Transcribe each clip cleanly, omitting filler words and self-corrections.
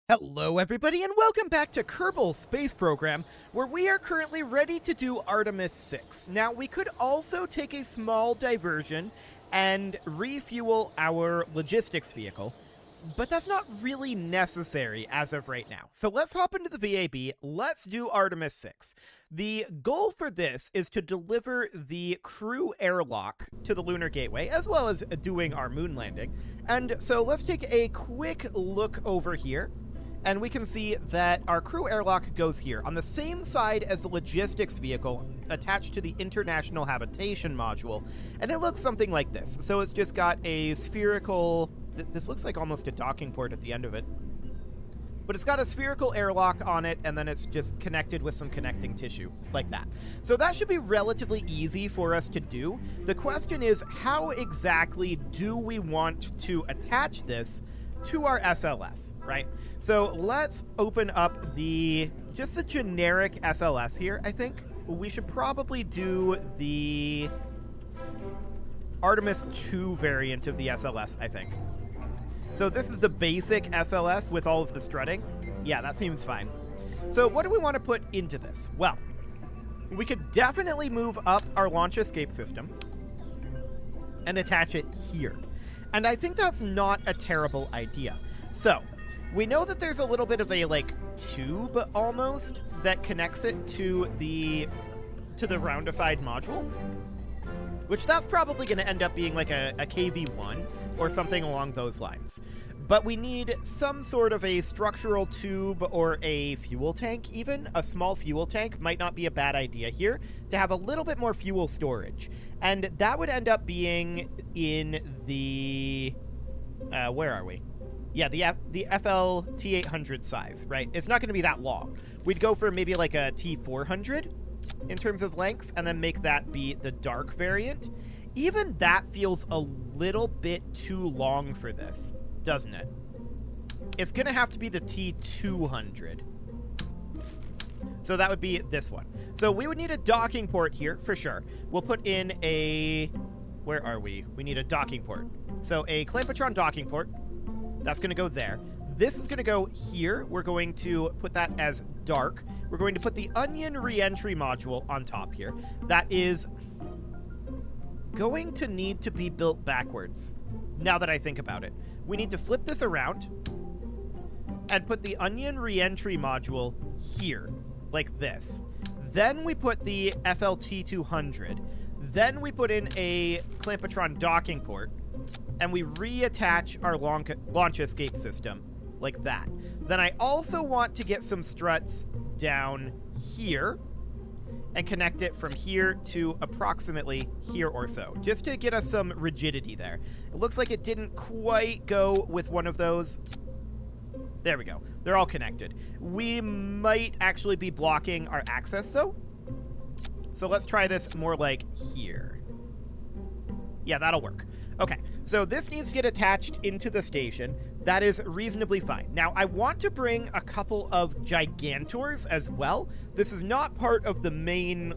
Hello everybody and welcome back to Kerbal Space Program, where we are currently ready to do Artemis 6. Now, we could also take a small diversion and refuel our logistics vehicle, but that's not really necessary as of right now. So let's hop into the VAB, let's do Artemis 6. The goal for this is to deliver the crew airlock to the Lunar Gateway, as well as doing our moon landing. And so let's take a quick look over here. And we can see that our crew airlock goes here, on the same side as the logistics vehicle attached to the International Habitation Module. And it looks something like this. So it's just got a spherical... This looks like almost a docking port at the end of it. But it's got a spherical airlock on it, and then it's just connected with some connecting tissue, like that. So that should be relatively easy for us to do. The question is, how exactly do we want to attach this to our SLS, right? So let's open up just the generic SLS here, I think. We should probably do the Artemis 2 variant of the SLS, I think. So this is the basic SLS with all of the strutting. Yeah, that seems fine. So what do we want to put into this? Well, we could definitely move up our launch escape system and attach it here. And I think that's not a terrible idea. So, we know that there's a little bit of a, tube, almost, that connects it to the roundified module. Which that's probably going to end up being like a KV-1 or something along those lines. But we need some sort of a structural tube or a fuel tank even. A small fuel tank might not be a bad idea here to have a little bit more fuel storage. And that would end up being in the... where are we? Yeah, the FL T800 size, right? It's not going to be that long. We'd go for maybe like a T400 in terms of length, and then make that be the dark variant. Even that feels a little bit too long for this, doesn't it? It's going to have to be the T200. So that would be this one. So we would need a docking port here, for sure. We'll put in a... Where are we? We need a docking port. So a Clampotron docking port. That's going to go there. This is going to go here. We're going to put that as dark. We're going to put the Onion Reentry module on top here. That is going to need to be built backwards, now that I think about it. We need to flip this around and put the Onion Reentry module here, like this. Then we put the FLT200. Then we put in a Clampotron docking port, and we reattach our launch escape system, like that. Then I also want to get some struts down here and connect it from here to approximately here or so, just to get us some rigidity there. It looks like it didn't quite go with one of those. There we go. They're all connected. We might actually be blocking our access, though. So let's try this more like here. Yeah, that'll work. Okay, so this needs to get attached into the station. That is reasonably fine. Now, I want to bring a couple of Gigantors as well. This is not part of the main,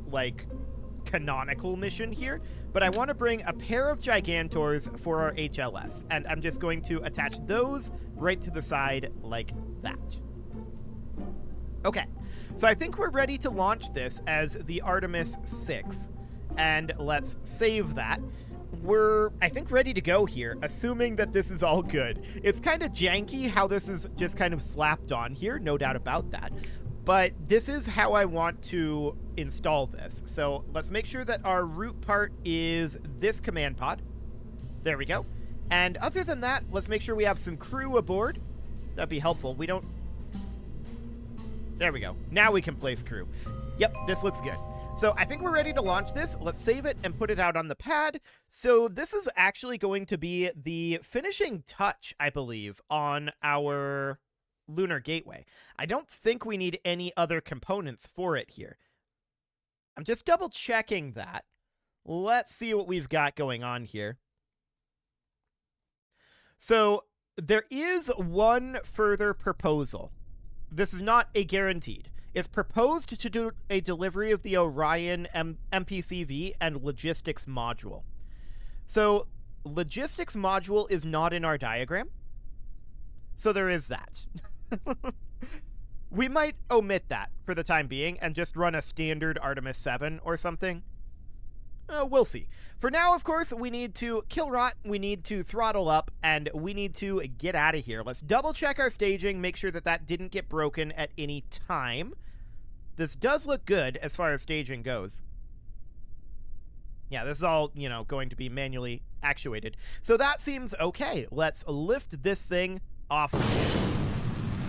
canonical mission here, but I want to bring a pair of Gigantors for our HLS, and I'm just going to attach those right to the side like that. Okay, so I think we're ready to launch this as the Artemis 6, and let's save that. We're, I think, ready to go here, assuming that this is all good. It's kind of janky how this is just kind of slapped on here, no doubt about that. But this is how I want to install this. So let's make sure that our root part is this command pod. There we go. And other than that, let's make sure we have some crew aboard. That'd be helpful. We don't... There we go. Now we can place crew. Yep, this looks good. So I think we're ready to launch this. Let's save it and put it out on the pad. So this is actually going to be the finishing touch, I believe, on our Lunar Gateway. I don't think we need any other components for it here. I'm just double checking that. Let's see what we've got going on here. So there is one further proposal. This is not a guaranteed. It's proposed to do a delivery of the Orion MPCV and logistics module. So logistics module is not in our diagram. So there is that. We might omit that for the time being and just run a standard Artemis 7 or something. We'll see. For now, of course, we need to kill rot, we need to throttle up, and we need to get out of here. Let's double check our staging, make sure that that didn't get broken at any time. This does look good as far as staging goes. Yeah, this is all, you know, going to be manually actuated. So that seems okay. Let's lift this thing off.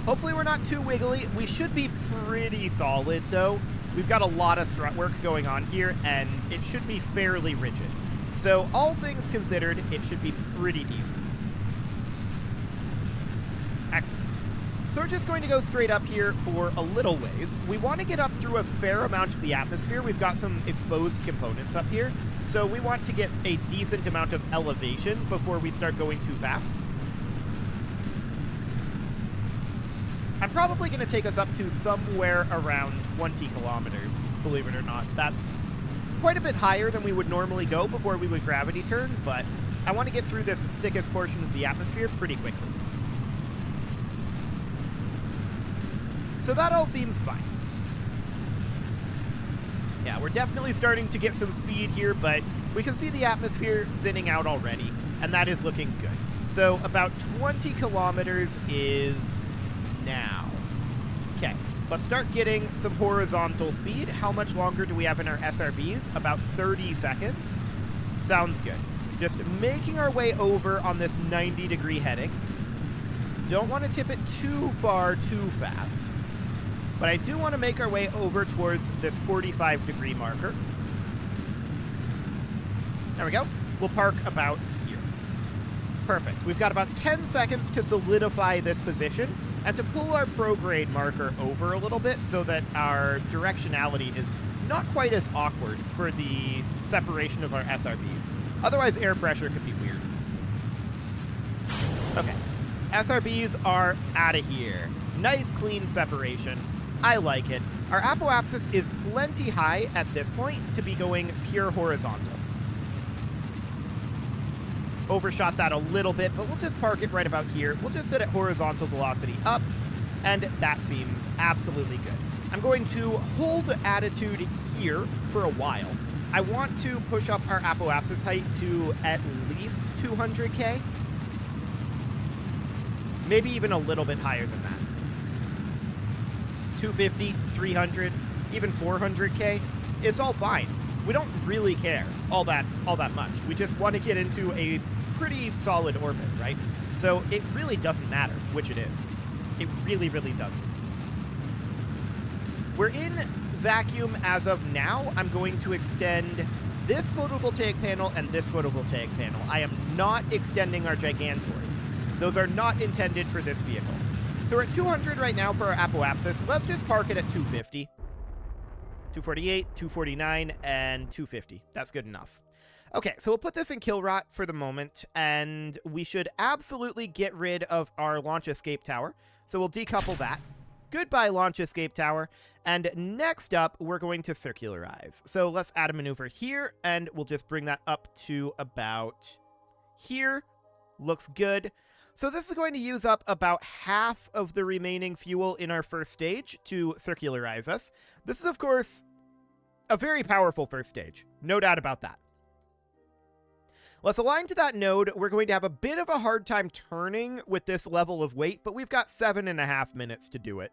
Hopefully we're not too wiggly. We should be pretty solid, though. We've got a lot of strut work going on here, and it should be fairly rigid. So all things considered, it should be pretty decent. Excellent. So we're just going to go straight up here for a little ways. We want to get up through a fair amount of the atmosphere. We've got some exposed components up here, so we want to get a decent amount of elevation before we start going too fast. I'm probably going to take us up to somewhere around 20 kilometers, believe it or not. That's quite a bit higher than we would normally go before we would gravity turn, but I want to get through this thickest portion of the atmosphere pretty quickly. So that all seems fine. Yeah, we're definitely starting to get some speed here, but we can see the atmosphere thinning out already, and that is looking good. So about 20 kilometers is now. Okay, let's start getting some horizontal speed. How much longer do we have in our SRBs? About 30 seconds. Sounds good. Just making our way over on this 90-degree heading. Don't want to tip it too far too fast. But I do want to make our way over towards this 45-degree marker. There we go. We'll park about here. Perfect. We've got about 10 seconds to solidify this position and to pull our prograde marker over a little bit so that our directionality is not quite as awkward for the separation of our SRBs. Otherwise, air pressure could be weird. Okay. SRBs are out of here. Nice, clean separation. I like it. Our apoapsis is plenty high at this point to be going pure horizontal. Overshot that a little bit, but we'll just park it right about here. We'll just sit at horizontal velocity up, and that seems absolutely good. I'm going to hold attitude here for a while. I want to push up our apoapsis height to at least 200K. Maybe even a little bit higher than that. 250, 300, even 400K, it's all fine. We don't really care all that much. We just want to get into a pretty solid orbit, right? So it really doesn't matter which it is. It really, really doesn't. We're in vacuum as of now. I'm going to extend this photovoltaic panel and this photovoltaic panel. I am not extending our gigantors. Those are not intended for this vehicle. So we're at 200 right now for our apoapsis. Let's just park it at 250. 248, 249, and 250. That's good enough. Okay, so we'll put this in kill rot for the moment, and we should absolutely get rid of our launch escape tower. So we'll decouple that. Goodbye, launch escape tower. And next up, we're going to circularize. So let's add a maneuver here, and we'll just bring that up to about here. Looks good. So this is going to use up about half of the remaining fuel in our first stage to circularize us. This is, of course, a very powerful first stage. No doubt about that. Let's align to that node. We're going to have a bit of a hard time turning with this level of weight, but we've got 7.5 minutes to do it.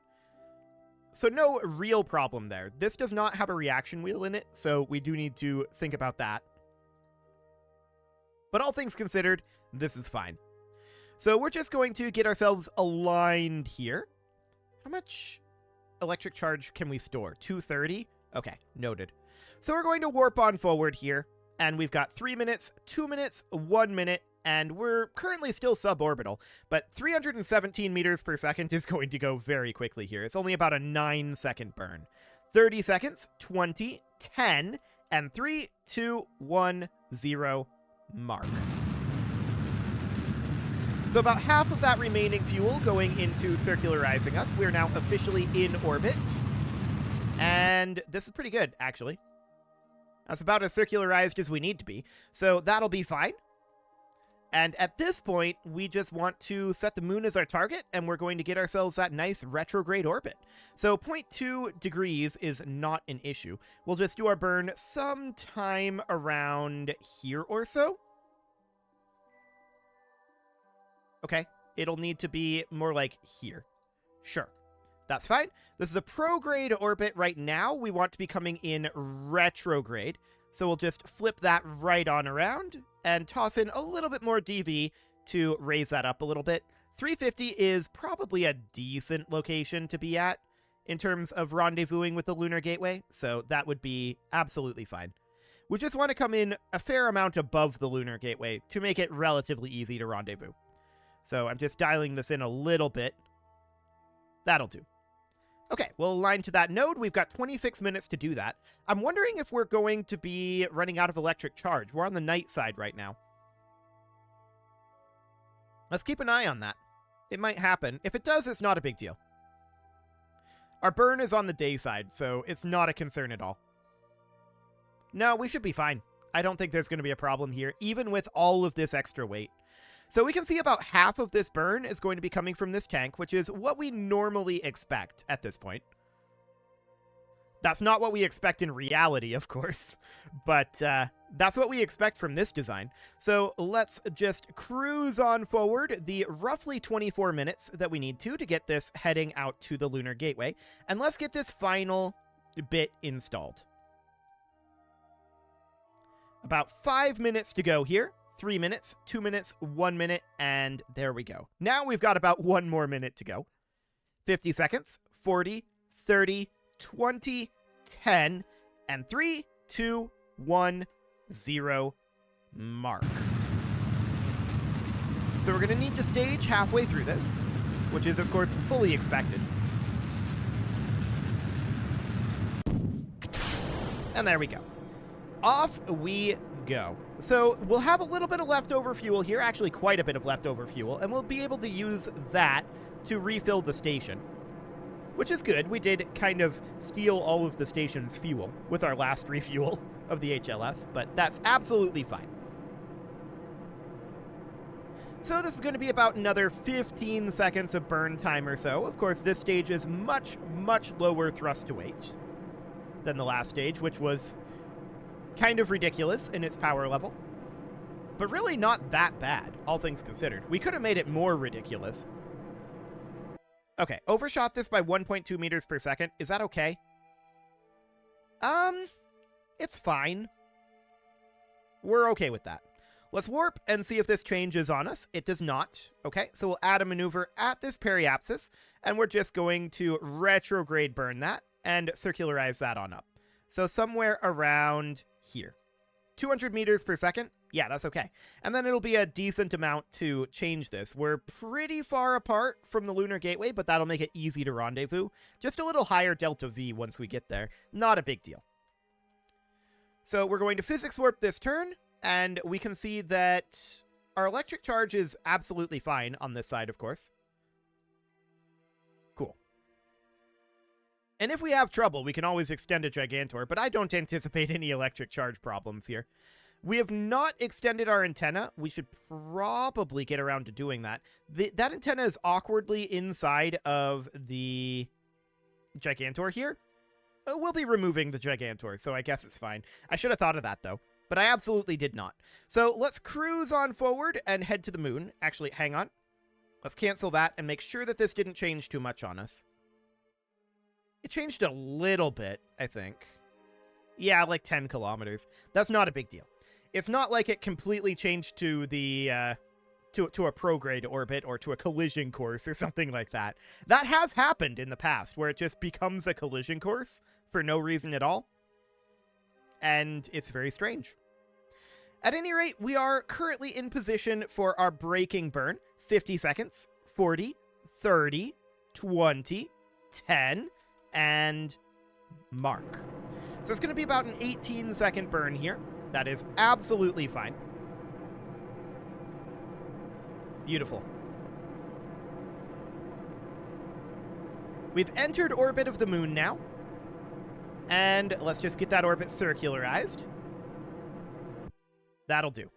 So no real problem there. This does not have a reaction wheel in it, so we do need to think about that. But all things considered, this is fine. So we're just going to get ourselves aligned here. How much electric charge can we store? 230? Okay, noted. So we're going to warp on forward here, and we've got 3 minutes, 2 minutes, 1 minute, and we're currently still suborbital, but 317 meters per second is going to go very quickly here. It's only about a 9-second burn. 30 seconds, 20, 10, and 3, 2, 1, 0, mark. So about half of that remaining fuel going into circularizing us. We're now officially in orbit. And this is pretty good, actually. That's about as circularized as we need to be. So that'll be fine. And at this point, we just want to set the moon as our target, and we're going to get ourselves that nice retrograde orbit. So 0.2 degrees is not an issue. We'll just do our burn sometime around here or so. Okay, it'll need to be more like here. Sure, that's fine. This is a prograde orbit right now. We want to be coming in retrograde. So we'll just flip that right on around and toss in a little bit more DV to raise that up a little bit. 350 is probably a decent location to be at in terms of rendezvousing with the Lunar Gateway, so that would be absolutely fine. We just want to come in a fair amount above the Lunar Gateway to make it relatively easy to rendezvous. So I'm just dialing this in a little bit. That'll do. Okay, we'll align to that node. We've got 26 minutes to do that. I'm wondering if we're going to be running out of electric charge. We're on the night side right now. Let's keep an eye on that. It might happen. If it does, it's not a big deal. Our burn is on the day side, so it's not a concern at all. No, we should be fine. I don't think there's going to be a problem here, even with all of this extra weight. So we can see about half of this burn is going to be coming from this tank, which is what we normally expect at this point. That's not what we expect in reality, of course, but that's what we expect from this design. So let's just cruise on forward the roughly 24 minutes that we need to get this heading out to the Lunar Gateway, and let's get this final bit installed. About 5 minutes to go here. 3 minutes, 2 minutes, 1 minute, and there we go. Now we've got about 1 more minute to go. 50 seconds, 40, 30, 20, 10, and 3, 2, 1, 0, mark. So we're going to need to stage halfway through this, which is, of course, fully expected. And there we go. Off we go. So we'll have a little bit of leftover fuel here, actually quite a bit of leftover fuel, and we'll be able to use that to refill the station, which is good. We did kind of steal all of the station's fuel with our last refuel of the HLS, but that's absolutely fine. So this is going to be about another 15 seconds of burn time or so. Of course, this stage is much, much lower thrust to weight than the last stage, which was kind of ridiculous in its power level, but really not that bad, all things considered. We could have made it more ridiculous. Okay, overshot this by 1.2 meters per second. Is that okay? It's fine. We're okay with that. Let's warp and see if this changes on us. It does not. Okay, so we'll add a maneuver at this periapsis, and we're just going to retrograde burn that and circularize that on up. So somewhere around here. 200 meters per second? Yeah, that's okay. And then it'll be a decent amount to change this. We're pretty far apart from the Lunar Gateway, but that'll make it easy to rendezvous. Just a little higher delta V once we get there. Not a big deal. So we're going to physics warp this turn, and we can see that our electric charge is absolutely fine on this side, of course. Cool. And if we have trouble, we can always extend a Gigantor, but I don't anticipate any electric charge problems here. We have not extended our antenna. We should probably get around to doing that. That antenna is awkwardly inside of the Gigantor here. We'll be removing the Gigantor, so I guess it's fine. I should have thought of that, though, but I absolutely did not. So let's cruise on forward and head to the moon. Actually, hang on. Let's cancel that and make sure that this didn't change too much on us. It changed a little bit, I think. Yeah, like 10 kilometers. That's not a big deal. It's not like it completely changed to the to a prograde orbit or to a collision course or something like that. That has happened in the past, where it just becomes a collision course for no reason at all. And it's very strange. At any rate, we are currently in position for our braking burn. 50 seconds, 40, 30, 20, 10, and mark. So it's going to be about an 18-second burn here. That is absolutely fine. Beautiful. We've entered orbit of the moon now. And let's just get that orbit circularized. That'll do.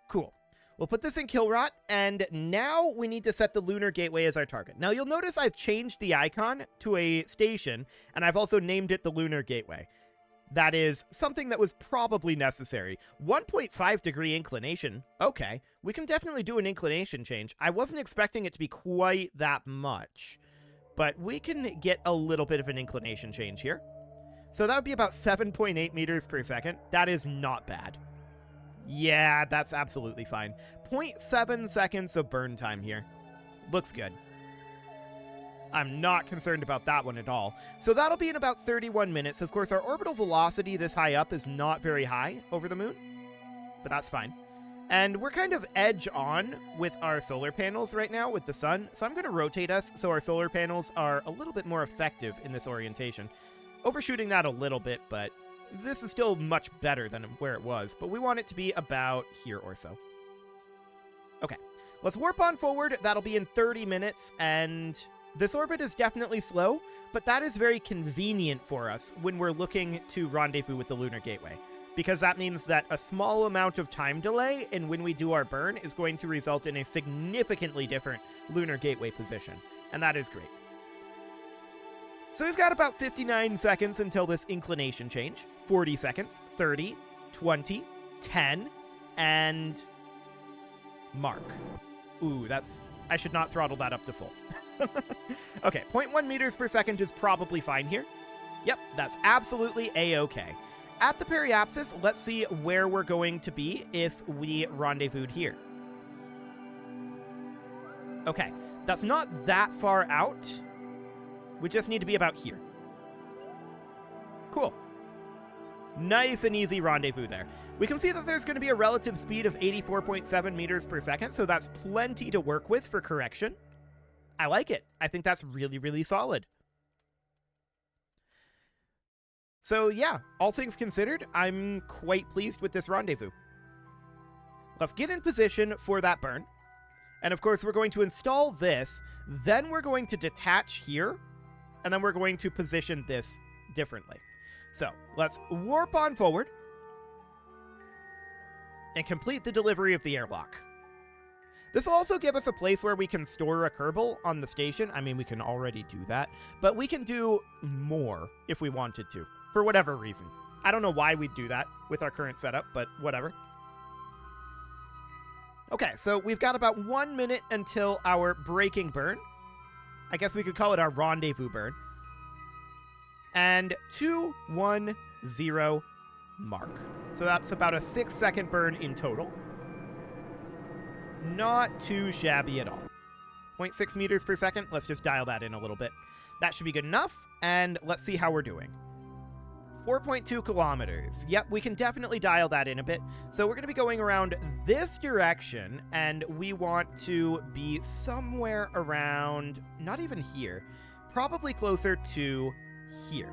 Cool. We'll put this in kill rot, and now we need to set the lunar gateway as our target. Now you'll notice I've changed the icon to a station, and I've also named it the lunar gateway. That is something that was probably necessary. 1.5 degree inclination. Okay, we can definitely do an inclination change. I wasn't expecting it to be quite that much, but we can get a little bit of an inclination change here. So that would be about 7.8 meters per second. That is not bad. Yeah, that's absolutely fine. 0.7 seconds of burn time here. Looks good. I'm not concerned about that one at all. So that'll be in about 31 minutes. Of course, our orbital velocity this high up is not very high over the moon, but that's fine. And we're kind of edge on with our solar panels right now with the sun. So I'm going to rotate us so our solar panels are a little bit more effective in this orientation. Overshooting that a little bit, but this is still much better than where it was, but we want it to be about here or so. Okay, let's warp on forward. That'll be in 30 minutes, and this orbit is definitely slow, but that is very convenient for us when we're looking to rendezvous with the lunar gateway, because that means that a small amount of time delay in when we do our burn is going to result in a significantly different lunar gateway position, and that is great. So we've got about 59 seconds until this inclination change. 40 seconds, 30, 20, 10, and mark. Ooh, I should not throttle that up to full. Okay, 0.1 meters per second is probably fine here. Yep, that's absolutely a-okay. At the periapsis, let's see where we're going to be if we rendezvoused here. Okay, that's not that far out. We just need to be about here. Cool. Nice and easy rendezvous there. We can see that there's going to be a relative speed of 84.7 meters per second, so that's plenty to work with for correction. I like it. I think that's really, really solid. So yeah, all things considered, I'm quite pleased with this rendezvous. Let's get in position for that burn. And of course, we're going to install this, then we're going to detach here, and then we're going to position this differently. So let's warp on forward and complete the delivery of the airlock. This will also give us a place where we can store a Kerbal on the station. I mean, we can already do that, but we can do more if we wanted to, for whatever reason. I don't know why we'd do that with our current setup, but whatever. Okay, so we've got about 1 minute until our braking burn. I guess we could call it our rendezvous burn. And 210 mark. So that's about a 6-second burn in total. Not too shabby at all. 0.6 meters per second. Let's just dial that in a little bit. That should be good enough. And let's see how we're doing. 4.2 kilometers. Yep, we can definitely dial that in a bit. So we're going to be going around this direction, and we want to be somewhere around, not even here, probably closer to here.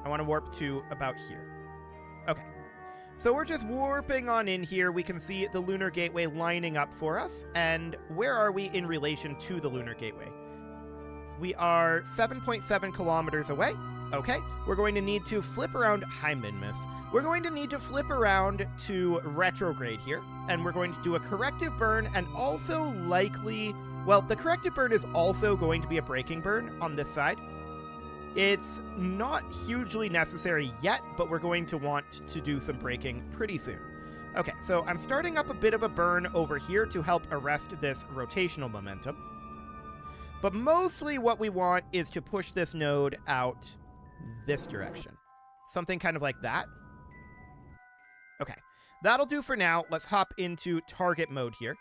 I want to warp to about here. Okay. So we're just warping on in here. We can see the lunar gateway lining up for us. And where are we in relation to the lunar gateway? We are 7.7 kilometers away. Okay, we're going to need to flip around. Hi, Minmus. We're going to need to flip around to retrograde here, and we're going to do a corrective burn, and also likely, well, the corrective burn is also going to be a braking burn on this side. It's not hugely necessary yet, but we're going to want to do some braking pretty soon. Okay, so I'm starting up a bit of a burn over here to help arrest this rotational momentum. But mostly what we want is to push this node out this direction. Something kind of like that. Okay, that'll do for now. Let's hop into target mode here.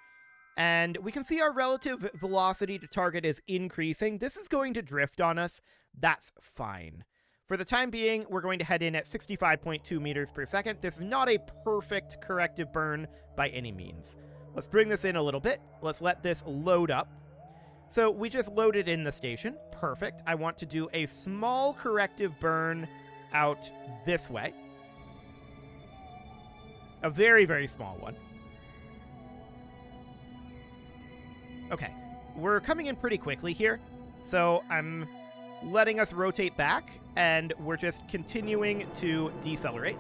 And we can see our relative velocity to target is increasing. This is going to drift on us. That's fine. For the time being, we're going to head in at 65.2 meters per second. This is not a perfect corrective burn by any means. Let's bring this in a little bit. Let's let this load up. So we just loaded in the station. Perfect. I want to do a small corrective burn out this way. A very, very small one. Okay. We're coming in pretty quickly here. So I'm letting us rotate back, and we're just continuing to decelerate.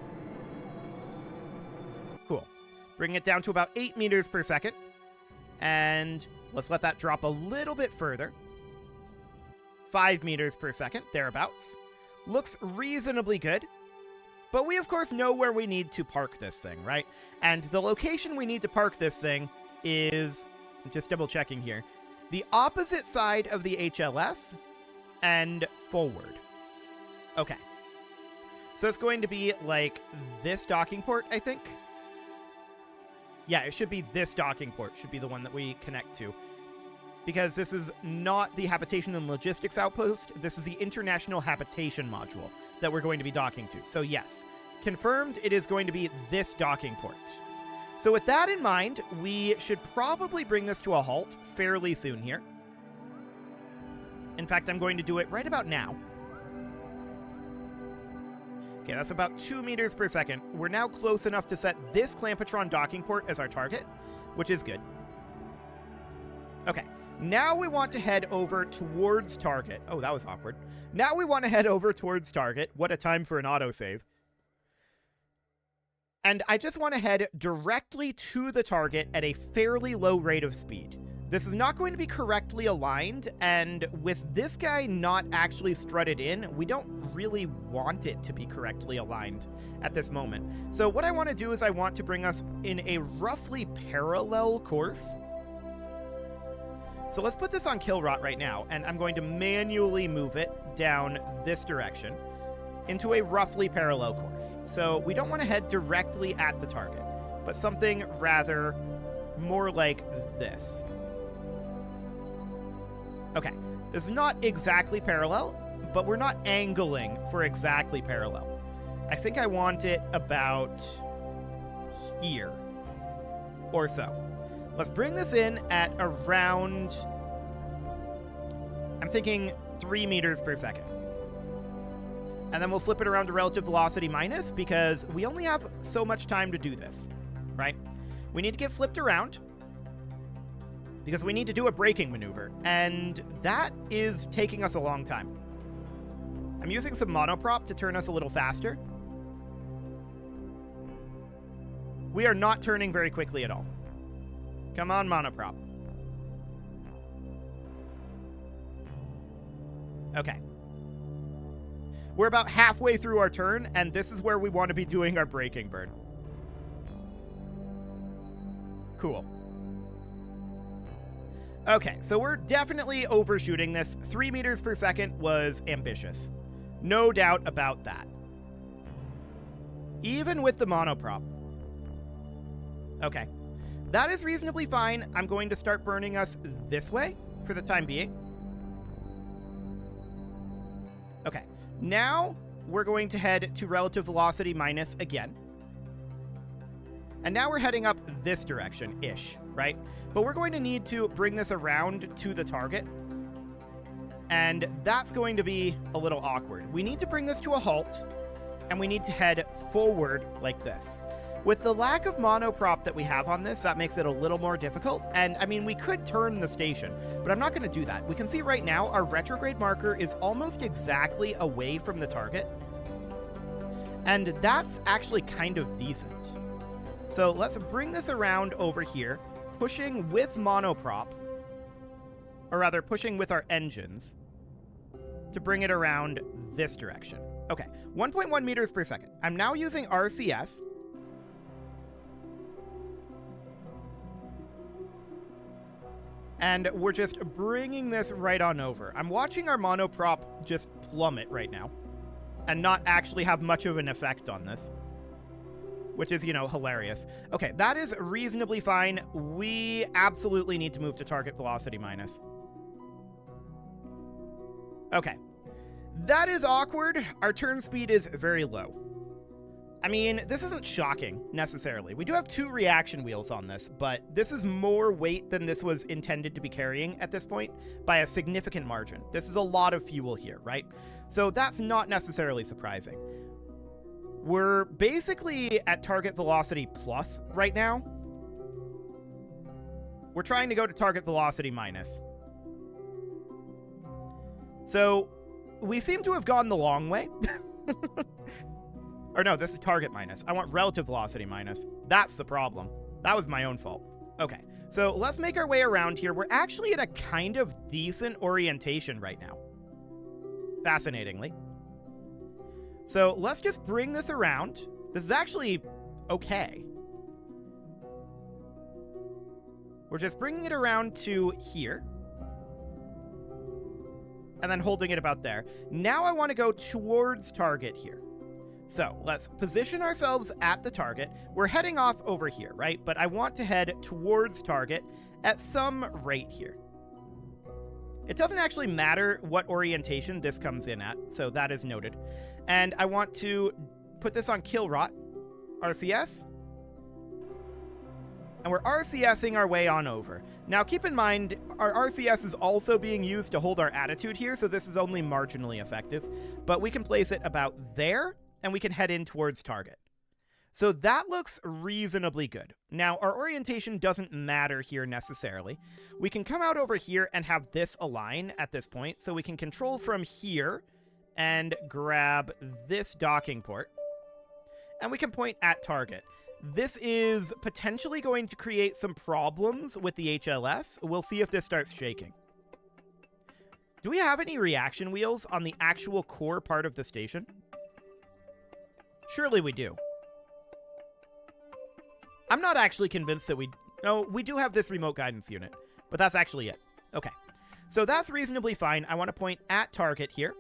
Cool. Bring it down to about 8 meters per second. And let's let that drop a little bit further. 5 meters per second, thereabouts. Looks reasonably good. But we, of course, know where we need to park this thing, right? And the location we need to park this thing is, just double checking here, the opposite side of the HLS and forward. Okay. So it's going to be like this docking port, I think. Yeah, it should be this docking port, should be the one that we connect to. Because this is not the Habitation and Logistics Outpost, this is the International Habitation Module that we're going to be docking to. So yes, confirmed it is going to be this docking port. So with that in mind, we should probably bring this to a halt fairly soon here. In fact, I'm going to do it right about now. Okay, that's about 2 meters per second. We're now close enough to set this Clampetron docking port as our target, which is good. Okay, now we want to head over towards target. Oh, that was awkward. Now we want to head over towards target. What a time for an autosave. And I just want to head directly to the target at a fairly low rate of speed. This is not going to be correctly aligned, and with this guy not actually strutted in, we don't really want it to be correctly aligned at this moment. So what I want to do is I want to bring us in a roughly parallel course. So let's put this on kill rot right now, and I'm going to manually move it down this direction into a roughly parallel course. So we don't want to head directly at the target, but something rather more like this. Okay, this is not exactly parallel, but we're not angling for exactly parallel. I think I want it about here or so. Let's bring this in at around, I'm thinking 3 meters per second. And then we'll flip it around to relative velocity minus because we only have so much time to do this, right? We need to get flipped around because we need to do a braking maneuver, and that is taking us a long time. I'm using some monoprop to turn us a little faster. We are not turning very quickly at all. Come on, monoprop. Okay. We're about halfway through our turn, and this is where we want to be doing our braking burn. Cool. Okay, so we're definitely overshooting this. 3 meters per second was ambitious. No doubt about that. Even with the monoprop. Okay. That is reasonably fine. I'm going to start burning us this way for the time being. Okay. Now we're going to head to relative velocity minus again. And now we're heading up this direction-ish, right? But we're going to need to bring this around to the target. And that's going to be a little awkward. We need to bring this to a halt, and we need to head forward like this. With the lack of monoprop that we have on this, that makes it a little more difficult. And, I mean, we could turn the station, but I'm not going to do that. We can see right now our retrograde marker is almost exactly away from the target. And that's actually kind of decent. So let's bring this around over here, pushing with monoprop, or rather pushing with our engines to bring it around this direction. Okay, 1.1 meters per second. I'm now using RCS. And we're just bringing this right on over. I'm watching our monoprop just plummet right now and not actually have much of an effect on this, which is, you know, hilarious. Okay, that is reasonably fine. We absolutely need to move to target velocity minus. Okay. That is awkward. Our turn speed is very low. I mean, this isn't shocking, necessarily. We do have 2 reaction wheels on this, but this is more weight than this was intended to be carrying at this point by a significant margin. This is a lot of fuel here, right? So that's not necessarily surprising. We're basically at target velocity plus right now. We're trying to go to target velocity minus. So we seem to have gone the long way. Or no, this is target minus. I want relative velocity minus. That's the problem. That was my own fault. Okay, so let's make our way around here. We're actually in a kind of decent orientation right now. Fascinatingly. So let's just bring this around. This is actually okay. We're just bringing it around to here. And then holding it about there. Now I want to go towards target here. So let's position ourselves at the target. We're heading off over here, right? But I want to head towards target at some rate here. It doesn't actually matter what orientation this comes in at, so that is noted. And I want to put this on kill rot, RCS. And we're RCSing our way on over. Now keep in mind, our RCS is also being used to hold our attitude here, so this is only marginally effective. But we can place it about there, and we can head in towards target. So that looks reasonably good. Now, our orientation doesn't matter here necessarily. We can come out over here and have this align at this point, so we can control from here and grab this docking port. And we can point at target. This is potentially going to create some problems with the HLS. We'll see if this starts shaking. Do we have any reaction wheels on the actual core part of the station? Surely we do. I'm not actually convinced that we... No, we do have this remote guidance unit, but that's actually it. Okay. So that's reasonably fine. I want to point at target here.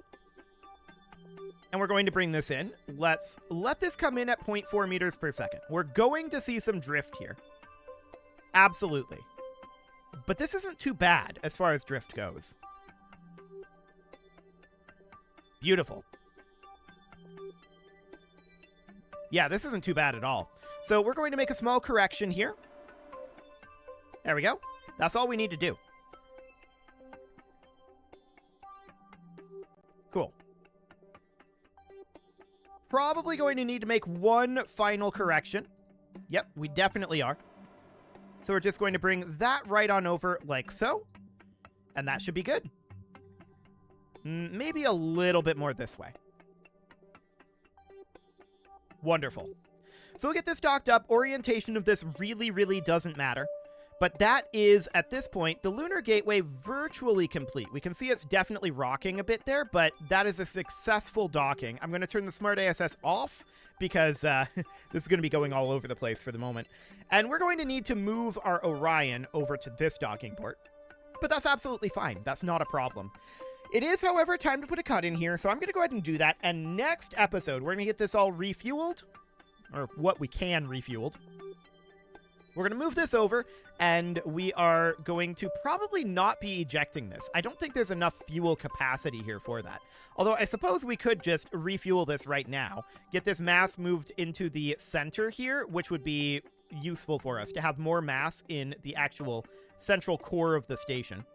And we're going to bring this in. Let's let this come in at 0.4 meters per second. We're going to see some drift here. Absolutely. But this isn't too bad as far as drift goes. Beautiful. Yeah, this isn't too bad at all. So we're going to make a small correction here. There we go. That's all we need to do. Cool. Probably going to need to make one final correction. Yep, we definitely are. So we're just going to bring that right on over like so. And that should be good. Maybe a little bit more this way. Wonderful. So we'll get this docked up. Orientation of this really doesn't matter. But that is, at this point, the lunar gateway virtually complete. We can see it's definitely rocking a bit there, but that is a successful docking. I'm going to turn the Smart ASS off because this is going to be going all over the place for the moment. And we're going to need to move our Orion over to this docking port. But that's absolutely fine. That's not a problem. It is, however, time to put a cut in here, so I'm going to go ahead and do that. And next episode, we're going to get this all refueled, or what we can refueled. We're going to move this over, and we are going to probably not be ejecting this. I don't think there's enough fuel capacity here for that. Although I suppose we could just refuel this right now, get this mass moved into the center here, which would be useful for us to have more mass in the actual central core of the station.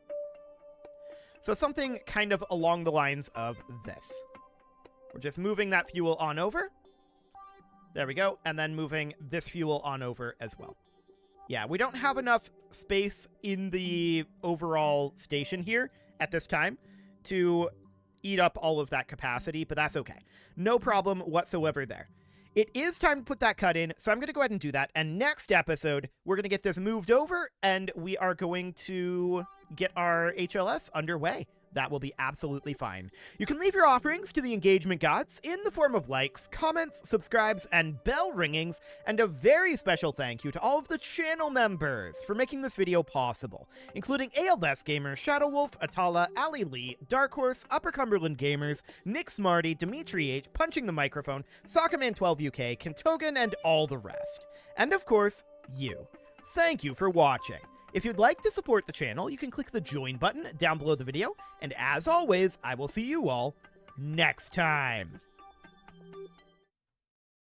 So something kind of along the lines of this. We're just moving that fuel on over. There we go. And then moving this fuel on over as well. Yeah, we don't have enough space in the overall station here at this time to eat up all of that capacity, but that's okay. No problem whatsoever there. It is time to put that cut in, so I'm going to go ahead and do that. And next episode, we're going to get this moved over, and we are going to get our HLS underway. That will be absolutely fine. You can leave your offerings to the engagement gods in the form of likes, comments, subscribes, and bell ringings, and a very special thank you to all of the channel members for making this video possible, including ALS Gamer, Shadow Wolf, Atala, Ali Lee, Dark Horse, Upper Cumberland Gamers, Nick Smarty, Dimitri H, Punching the Microphone, Soccerman12 UK, Kentogan, and all the rest. And of course, you. Thank you for watching. If you'd like to support the channel, you can click the join button down below the video, and as always, I will see you all next time.